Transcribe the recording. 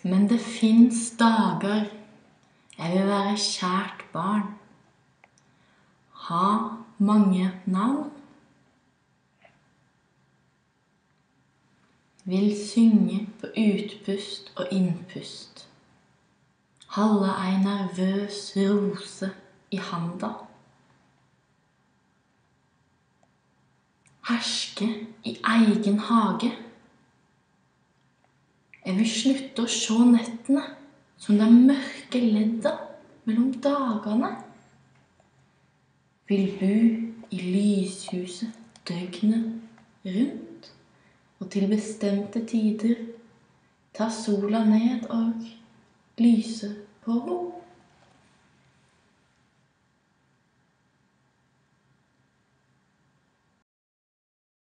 Men det finnes dager jeg vil være kjært barn, ha mange navn, vil synge på utpust og innpust, holde ei nervøs rose i handa, herske i egen hage. Jeg vil slutte å se nettene som de mørke ledda mellom dagene. Vil bo i lyshuset døgnet rundt, og til bestemte tider ta sola ned og lyse på ro.